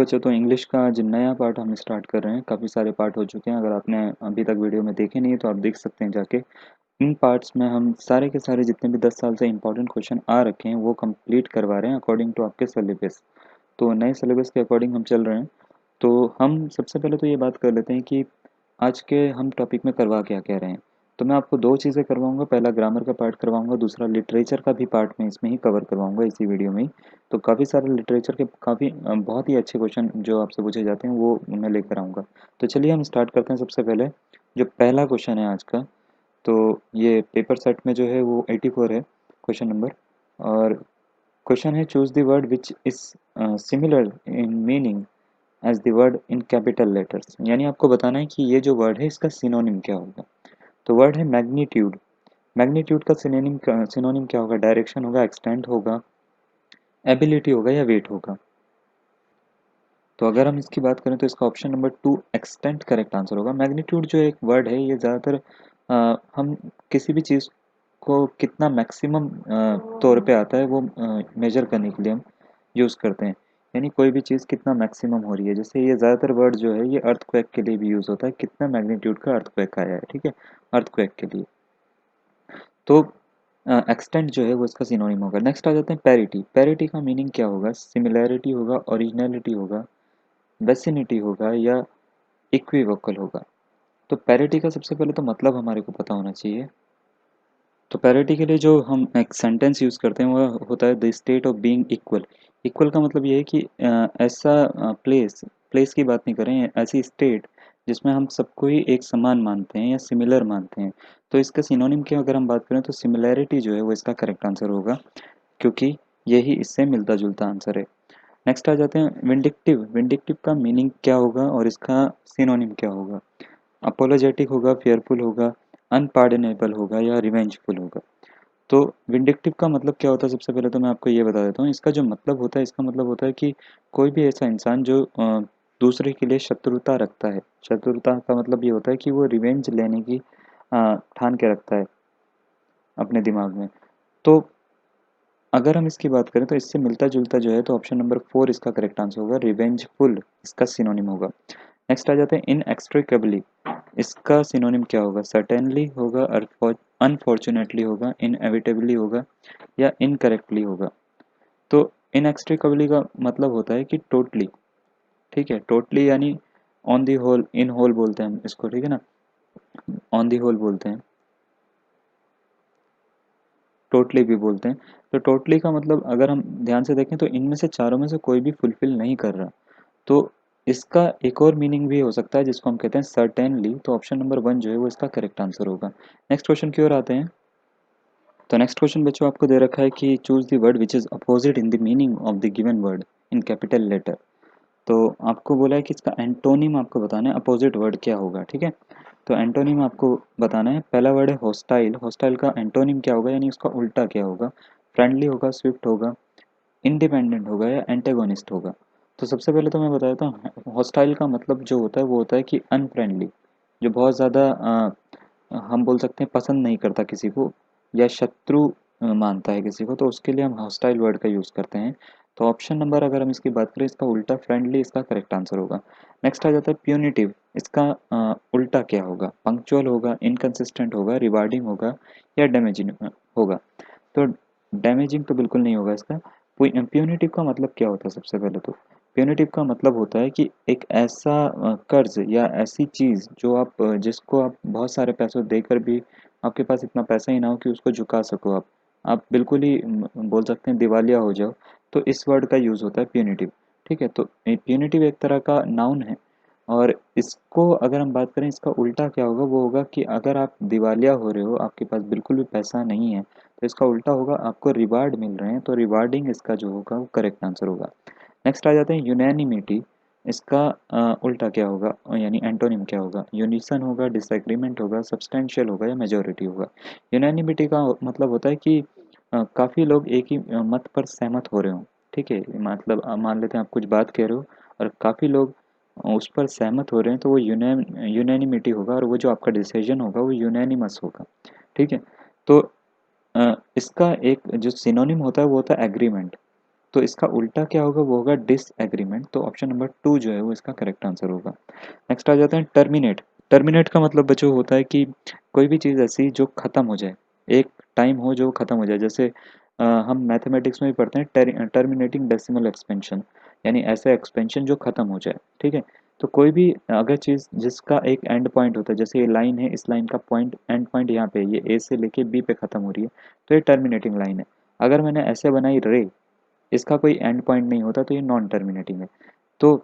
बच्चों, तो इंग्लिश का आज नया पार्ट हम स्टार्ट कर रहे हैं। काफ़ी सारे पार्ट हो चुके हैं। अगर आपने अभी तक वीडियो में देखे नहीं है तो आप देख सकते हैं जाके। इन पार्ट्स में हम सारे के सारे जितने भी 10 साल से इंपॉर्टेंट क्वेश्चन आ रखे हैं वो कंप्लीट करवा रहे हैं अकॉर्डिंग टू आपके सिलेबस। तो नए सिलेबस के अकॉर्डिंग हम चल रहे हैं। तो हम सबसे पहले तो ये बात कर लेते हैं कि आज के हम टॉपिक में करवा क्या कह रहे हैं। तो मैं आपको दो चीज़ें करवाऊंगा। पहला ग्रामर का पार्ट करवाऊंगा, दूसरा लिटरेचर का भी पार्ट में इसमें ही कवर करवाऊंगा इसी वीडियो में ही। तो काफ़ी सारे लिटरेचर के काफ़ी बहुत ही अच्छे क्वेश्चन जो आपसे पूछे जाते हैं वो मैं लेकर आऊँगा। तो चलिए हम स्टार्ट करते हैं। सबसे पहले जो पहला क्वेश्चन है आज का, तो ये पेपर सेट में जो है वो 84 है क्वेश्चन नंबर। और क्वेश्चन है, choose the word which is similar in meaning as the word in capital letters. यानी आपको बताना है कि ये जो वर्ड है इसका सिनोनिम क्या होगा। तो वर्ड है मैग्नीट्यूड। मैग्नीट्यूड का सिनोनिम क्या होगा? डायरेक्शन होगा, एक्सटेंट होगा, एबिलिटी होगा या वेट होगा। तो अगर हम इसकी बात करें तो इसका option number 2 extent correct answer होगा। मैग्नीट्यूड जो एक वर्ड है ये ज़्यादातर हम किसी भी चीज़ को कितना मैक्सिमम तौर पे आता है वो मेजर करने के लिए हम यूज़ करते हैं। यानी कोई भी चीज़ कितना मैक्सिमम हो रही है। जैसे ये ज़्यादातर वर्ड जो है ये अर्थक्वेक के लिए भी यूज़ होता है, कितना मैग्नीट्यूड का अर्थक्वेक आया है, ठीक है, अर्थक्वेक के लिए। तो एक्सटेंट जो है वो इसका सिनोनिम होगा। नेक्स्ट आ जाते हैं पैरिटी। पैरिटी का मीनिंग क्या होगा? सिमिलैरिटी होगा, ओरिजिनलिटी होगा, वेसिनिटी होगा या इक्विवोकल होगा। तो पैरिटी का सबसे पहले तो मतलब हमारे को पता होना चाहिए। तो पैरिटी के लिए जो हम एक सेंटेंस यूज़ करते हैं वो होता है the state of being equal. Equal का मतलब ये है कि ऐसा प्लेस प्लेस की बात नहीं कर रहे हैं, ऐसी स्टेट जिसमें हम सबको ही एक समान मानते हैं या सिमिलर मानते हैं। तो इसका सिनोनिम की अगर हम बात करें तो सिमिलैरिटी जो है वो इसका करेक्ट आंसर होगा, क्योंकि यही इससे मिलता जुलता आंसर है। नेक्स्ट आ जाते हैं विंडिक्टिव। विंडिक्टिव का मीनिंग क्या होगा और इसका सिनोनिम क्या होगा? अपोलोजेटिक होगा, फेयरफुल होगा, अनपार्डनेबल होगा या रिवेंजफुल होगा। तो विंडिक्टिव का मतलब क्या होता है? सबसे पहले तो मैं आपको ये बता देता हूँ। इसका जो मतलब होता है, इसका मतलब होता है कि कोई भी ऐसा इंसान जो दूसरे के लिए शत्रुता रखता है। शत्रुता का मतलब ये होता है कि वो रिवेंज लेने की ठान के रखता है अपने दिमाग में। तो अगर हम इसकी बात करें तो इससे मिलता जुलता जो है तो ऑप्शन नंबर 4 इसका करेक्ट आंसर होगा, रिवेंजफुल इसका सिनोनिम होगा। नेक्स्ट आ जाते हैं इनएक्सट्रिकेबली। इसका सिनोनिम क्या होगा? सर्टेनली होगा, अनफॉर्चुनेटली होगा, इनएविटेबली होगा या इनकरेक्टली होगा। तो इनएक्सट्रिकेबली का मतलब होता है कि टोटली, ठीक है, टोटली यानी on the whole, in whole बोलते हैं हम इसको, ठीक है ना, ऑन दी होल बोलते हैं, टोटली भी बोलते हैं। तो टोटली का मतलब अगर हम ध्यान से देखें तो इनमें से चारों में से कोई भी फुलफिल नहीं कर रहा। तो इसका एक और मीनिंग भी हो सकता है जिसको हम कहते हैं सर्टेनली। तो ऑप्शन नंबर 1 जो है वो इसका करेक्ट आंसर होगा। नेक्स्ट क्वेश्चन की ओर आते हैं। तो नेक्स्ट क्वेश्चन बच्चों आपको दे रखा है कि choose the word which is opposite in the meaning of the given word in capital letter. तो आपको बोला है कि इसका एंटोनिम आपको बताना है, अपोजिट वर्ड क्या होगा, ठीक है। तो एंटोनिम आपको बताना है। पहला वर्ड है हॉस्टाइल। हॉस्टाइल का एंटोनिम क्या होगा, यानी उसका उल्टा क्या होगा? फ्रेंडली होगा, स्विफ्ट होगा, इंडिपेंडेंट होगा या एंटेगोनिस्ट होगा। तो सबसे पहले तो मैं बता देता हूँ, हॉस्टाइल का मतलब जो होता है वो होता है कि अनफ्रेंडली, जो बहुत ज़्यादा हम बोल सकते हैं पसंद नहीं करता किसी को या शत्रु मानता है किसी को, तो उसके लिए हम हॉस्टाइल वर्ड का यूज़ करते हैं। तो ऑप्शन नंबर अगर हम इसकी बात करें, इसका उल्टा फ्रेंडली इसका करेक्ट आंसर होगा। नेक्स्ट आ जाता है प्यूनिटिव। इसका उल्टा क्या होगा? पंक्चुअल होगा, इनकंसिस्टेंट होगा, रिवार्डिंग होगा या डैमेजिंग होगा। तो डैमेजिंग तो बिल्कुल नहीं होगा इसका। प्यूनिटिव का मतलब क्या होता है? सबसे पहले तो प्यूनिटिव का मतलब होता है कि एक ऐसा कर्ज या ऐसी चीज़ जो आप जिसको आप बहुत सारे पैसों देकर भी आपके पास इतना पैसा ही ना हो कि उसको झुका सको आप बिल्कुल ही बोल सकते हैं दिवालिया हो जाओ। तो इस वर्ड का यूज़ होता है प्यूनिटिव, ठीक है। तो प्यूनिटिव एक तरह का नाउन है। और इसको अगर हम बात करें, इसका उल्टा क्या होगा? वो होगा कि अगर आप दिवालिया हो रहे हो, आपके पास बिल्कुल भी पैसा नहीं है, तो इसका उल्टा होगा आपको रिवार्ड मिल रहे हैं। तो रिवार्डिंग इसका जो होगा वो करेक्ट आंसर होगा। नेक्स्ट आ जाते हैं यूनैनिमिटी। इसका उल्टा क्या होगा, यानी एंटोनिम क्या होगा? यूनिसन होगा, डिसएग्रीमेंट होगा, सब्सटेंशियल होगा या मेजोरिटी होगा। यूनैनिमिटी का मतलब होता है कि काफ़ी लोग एक ही मत पर सहमत हो रहे हों, ठीक है। मतलब मान लेते हैं आप कुछ बात कह रहे हो और काफ़ी लोग उस पर सहमत हो रहे हैं, तो वो यूनैनिमिटी होगा और वो जो आपका डिसीजन होगा वो यूनैनिमस होगा, ठीक है। तो इसका एक जो सिनोनिम होता है वो होता है एग्रीमेंट। तो इसका उल्टा क्या होगा, वो होगा डिसएग्रीमेंट। तो ऑप्शन नंबर 2 जो है वो इसका करेक्ट आंसर होगा। नेक्स्ट आ जाते हैं टर्मिनेट। टर्मिनेट का मतलब बच्चों होता है कि कोई भी चीज़ ऐसी जो ख़त्म हो जाए, एक टाइम हो जो ख़त्म हो जाए। जैसे हम मैथमेटिक्स में भी पढ़ते हैं टर्मिनेटिंग डेसिमल एक्सपेंशन, यानी ऐसा एक्सपेंशन जो ख़त्म हो जाए, ठीक है। तो कोई भी अगर चीज़ जिसका एक एंड पॉइंट होता है, जैसे ये लाइन है, इस लाइन का पॉइंट एंड पॉइंट यहाँ पे ये ए से लेके बी पे ख़त्म हो रही है, तो ये टर्मिनेटिंग लाइन है। अगर मैंने ऐसे बनाई रे, इसका कोई एंड पॉइंट नहीं होता, तो ये नॉन टर्मिनेटिंग है। तो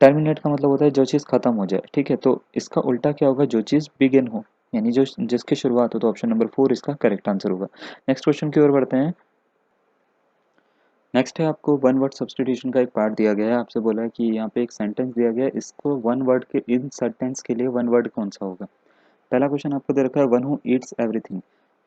टर्मिनेट का मतलब होता है जो चीज़ खत्म हो जाए, ठीक है। तो इसका उल्टा क्या होगा, जो चीज़ बिगिन हो, यानी जो जिसकी शुरुआत हो। तो ऑप्शन नंबर 4 इसका करेक्ट आंसर होगा। नेक्स्ट क्वेश्चन की ओर बढ़ते हैं। नेक्स्ट है, आपको वन वर्ड सब्स्टिट्यूशन का एक पार्ट दिया गया है। आपसे बोला है कि यहाँ पे एक सेंटेंस दिया गया है, इसको वन वर्ड के, इन सेंटेंस के लिए वन वर्ड कौन सा होगा। पहला क्वेश्चन आपको दे रखा है, वन हु ईट्स एवरीथिंग।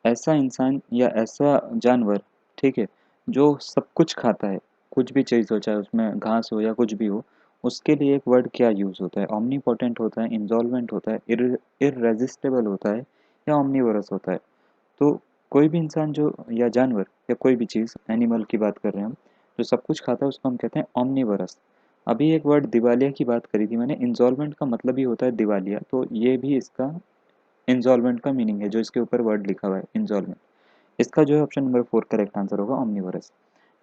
ऐसा इंसान या ऐसा जानवर, ठीक है, जो सब कुछ खाता है, कुछ भी चीज़ हो, चाहे उसमें घास हो या कुछ भी हो, उसके लिए एक वर्ड क्या यूज़ होता है। ऑमनीपोटेंट होता है, इंजॉल्वेंट होता है, इररेजिस्टिबल होता है, या ऑमनीवरस होता है। तो कोई भी इंसान जो, या जानवर, या कोई भी चीज़, एनिमल की बात कर रहे हैं हम, जो सब कुछ खाता है, उसको हम कहते हैं ऑमनीवरस। अभी एक वर्ड दिवालिया की बात करी थी मैंने, इंजॉल्वेंट का मतलब ही होता है दिवालिया, तो ये भी इसका इंजॉल्वेंट का मीनिंग है, जो इसके ऊपर वर्ड लिखा हुआ है इंजॉल्वेंट। इसका जो है ऑप्शन नंबर 4 करेक्ट आंसर होगा, ऑमनीवरस।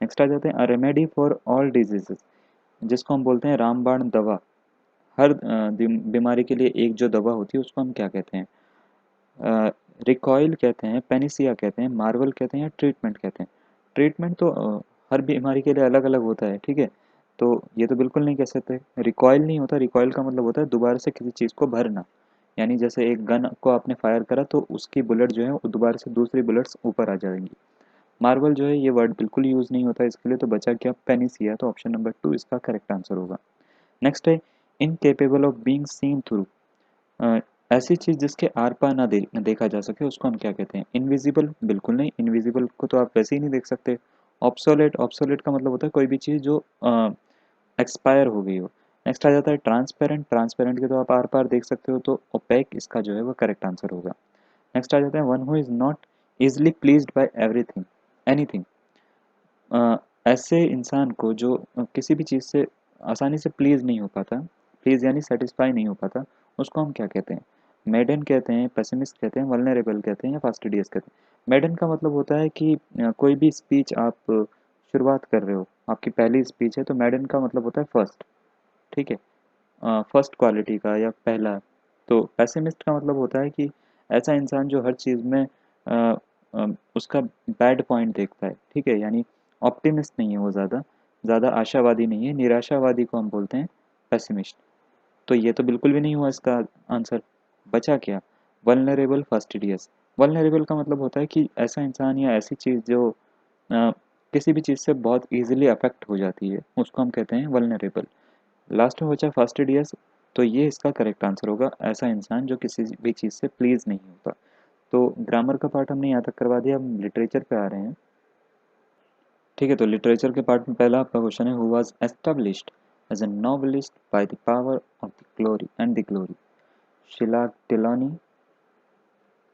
नेक्स्ट आ जाते हैं, a remedy for all diseases, जिसको हम बोलते हैं रामबाण दवा। हर बीमारी के लिए एक जो दवा होती है उसको हम क्या कहते हैं, रिकॉइल कहते हैं, पेनिसिया कहते हैं, मार्वल कहते हैं, या ट्रीटमेंट कहते हैं। ट्रीटमेंट तो हर बीमारी के लिए अलग अलग होता है, ठीक है। तो ये तो बिल्कुल नहीं कह सकते। रिकॉइल नहीं होता, रिकॉइल का मतलब होता है दोबारा से किसी चीज़ को भरना, यानी जैसे एक गन को आपने फायर करा तो उसकी बुलेट जो है वो दोबारा से दूसरी बुलेट्स ऊपर आ जाएंगी। मार्वल जो है ये वर्ड बिल्कुल यूज़ नहीं होता इसके लिए, तो बचा क्या, पेनिसिया। तो ऑप्शन नंबर 2 इसका करेक्ट आंसर होगा। नेक्स्ट है, incapable of being seen through. ऐसी चीज़ जिसके आर पार देखा जा सके, उसको हम क्या कहते हैं। इनविजिबल, बिल्कुल नहीं, इनविजिबल को तो आप वैसे ही नहीं देख सकते। ऑब्सोलेट, ऑब्सोलेट का मतलब होता है कोई भी चीज़ जो एक्सपायर हो गई हो। नेक्स्ट आ जाता है ट्रांसपेरेंट। ट्रांसपेरेंट के तो आप आर पार देख सकते हो, तो ओपेक इसका जो है वो करेक्ट आंसर होगा। नेक्स्ट आ जाता है, one who is not easily pleased by everything, anything. ऐसे इंसान को जो किसी भी चीज़ से आसानी से प्लीज़ नहीं हो पाता, प्लीज़ यानी सेटिस्फाई नहीं हो पाता, उसको हम क्या कहते हैं। मेडन कहते हैं, पेसिमिस्ट कहते हैं, वल्नरेबल कहते हैं, या फास्टिडियस कहते हैं। मेडन का मतलब होता है कि कोई भी स्पीच आप शुरुआत कर रहे हो, आपकी पहली स्पीच है, तो मेडन का मतलब होता है फर्स्ट, ठीक है, फर्स्ट क्वालिटी का या पहला। तो पेसिमिस्ट का मतलब होता है कि ऐसा इंसान जो हर चीज़ में उसका बैड पॉइंट देखता है, ठीक है, यानी ऑप्टिमिस्ट नहीं है वो, ज़्यादा ज़्यादा आशावादी नहीं है, निराशावादी को हम बोलते हैं पेसिमिस्ट। तो ये तो बिल्कुल भी नहीं हुआ इसका आंसर। बचा क्या, वल्नरेबल, फास्टिडियस। वल्नरेबल का मतलब होता है कि ऐसा इंसान या ऐसी चीज़ जो अ, किसी भी चीज़ से बहुत ईजिली अफेक्ट हो जाती है, उसको हम कहते हैं वल्नरेबल। लास्ट में बचा फास्टिडियस, तो ये इसका करेक्ट आंसर होगा, ऐसा इंसान जो किसी भी चीज़ से प्लीज़ नहीं होता। तो ग्रामर का पार्ट हमने यहाँ तक करवा दिया, हम लिटरेचर पे आ रहे हैं। ठीक है, तो लिटरेचर के पार्ट में पहला आपका क्वेश्चन है, who was established as a novelist by the power of the glory and the glory. Sheila Tilony,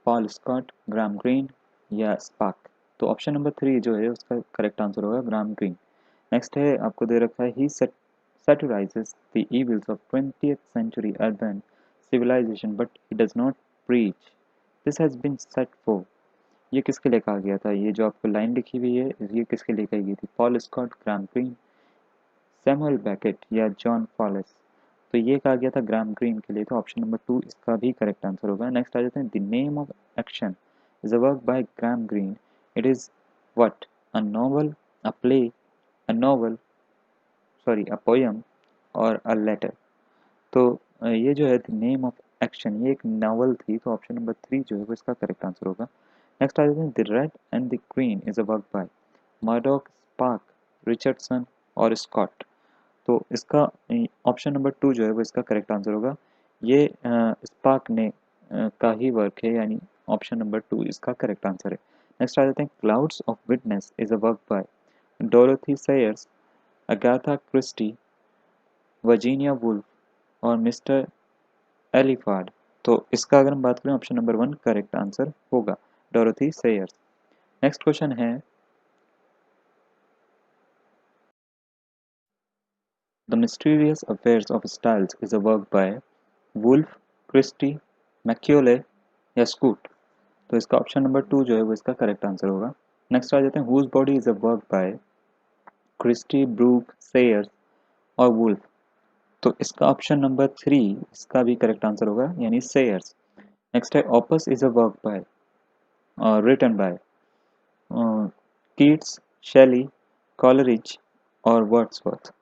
Paul Scott, Graham Greene, या स्पार्क। तो ऑप्शन नंबर 3 जो है उसका करेक्ट आंसर होगा ग्राम ग्रीन। नेक्स्ट है, आपको दे रखा है, ही satirizes the evils of 20th century urban civilization but he does not preach this has been set for। ये किसके लिए कहा गया था, ये जो आपको लाइन लिखी हुई है ये किसके लिए कही गई थी, Paul Scott, Graham green, Samuel Beckett, या जॉन फॉलेस। तो ये कहा गया था ग्राम ग्रीन के लिए, तो ऑप्शन नंबर 2 इसका भी करेक्ट आंसर होगा। नेक्स्ट आ जाते हैं, the name of action is a work bye gram green, it is what, a novel, a play, a novel, sorry a poem, और अ लेटर। तो ये जो है द नेम ऑफ एक्शन, ये एक नावल थी, तो ऑप्शन नंबर 3 जो है वो इसका करेक्ट आंसर होगा। नेक्स्ट आ जाते हैं, the red and the queen is a work by Murdoch, Spark, Richardson, और स्कॉट। तो इसका ऑप्शन नंबर 2 जो है वो इसका करेक्ट आंसर होगा। ये स्पार्क ने का ही वर्क है, यानी ऑप्शन नंबर 2 इसका करेक्ट आंसर है। नेक्स्ट आ जाते हैं, clouds of witness is a work by Dorothy Sayers, Agatha Christie, Virginia Woolf, और मिस्टर एलिफाड। तो इसका अगर हम बात करें, ऑप्शन नंबर 1 करेक्ट आंसर होगा, डोरोथी सेयर्स। नेक्स्ट क्वेश्चन है, the mysterious affairs of Styles is a work by Woolf, Christie, Macaulay या स्कूट। तो इसका ऑप्शन नंबर 2 जो है वो इसका करेक्ट आंसर होगा। नेक्स्ट आ जाते हैं whose body is a work by Christie, Brooke, Sayers और वुल्फ। तो इसका ऑप्शन नंबर 3 इसका भी करेक्ट आंसर होगा, यानी सेयर्स। नेक्स्ट है opus is a work by written by Keats, Shelley, Coleridge और वर्ड्सवर्थ।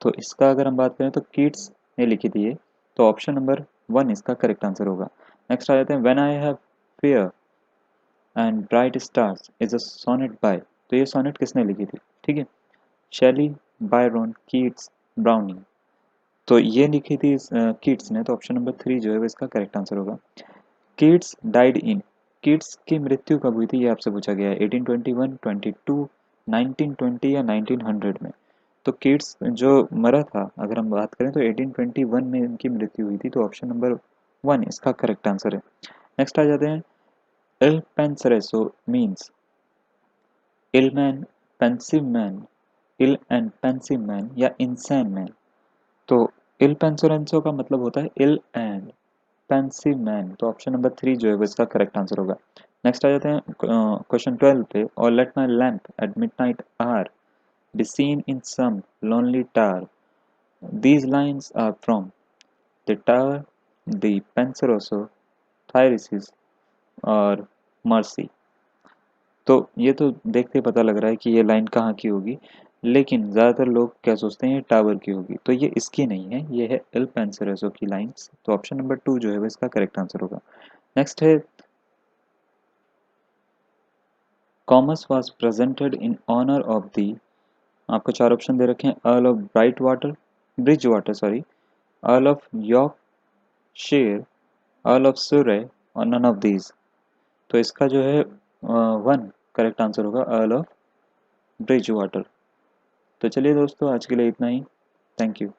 तो इसका अगर हम बात करें तो कीट्स ने लिखी थी ये, तो ऑप्शन नंबर 1 इसका करेक्ट आंसर होगा। नेक्स्ट आ जाते हैं when I have fear and bright stars is a sonnet by. तो ये सोनेट किसने लिखी थी, ठीक है, शेली, बायरन, कीट्स, ब्राउनिंग। तो ये लिखी थी कीट्स ने, तो ऑप्शन नंबर 3 जो है वो इसका करेक्ट आंसर होगा। कीट्स डाइड इन, कीट्स की मृत्यु कब हुई थी ये आपसे पूछा गया है, 1821, 22, 1920 या 1900 में। तो कीट्स जो मरा था अगर हम बात करें तो 1821 में इनकी मृत्यु हुई थी, तो ऑप्शन नंबर 1 इसका करेक्ट आंसर है। नेक्स्ट आ जाते हैं Il Penseroso means ill man, pensive man, ill and pensive man या इंसैन मैन। तो इल पेंसोरेंसो का मतलब होता है इल एंड पेंसिव मैन, तो ऑप्शन नंबर 3 जो है वो इसका करेक्ट आंसर होगा। नेक्स्ट आ जाते हैं क्वेश्चन 12 पे, और let my lamp at midnight hour be seen in some lonely tower, these lines are from the tower, the Penseroso, Thyrsis और मर्सी। तो ये तो देखते ही पता लग रहा है कि ये लाइन कहाँ की होगी, लेकिन ज़्यादातर लोग क्या सोचते हैं ये टावर की होगी, तो ये इसकी नहीं है, ये है एल पेंसरेसो की लाइन्स। तो ऑप्शन नंबर 2 जो है वो इसका करेक्ट आंसर होगा। नेक्स्ट है commerce was presented in honour of the, आपको 4 ऑप्शन दे रखे हैं, Earl of Brightwater, Bridgewater sorry, Earl of Yorkshire, Earl of Surrey और नन ऑफ दीज। तो इसका जो है 1 करेक्ट आंसर होगा, अर्ल ऑफ ब्रिज वाटर। तो चलिए दोस्तों आज के लिए इतना ही, थैंक यू।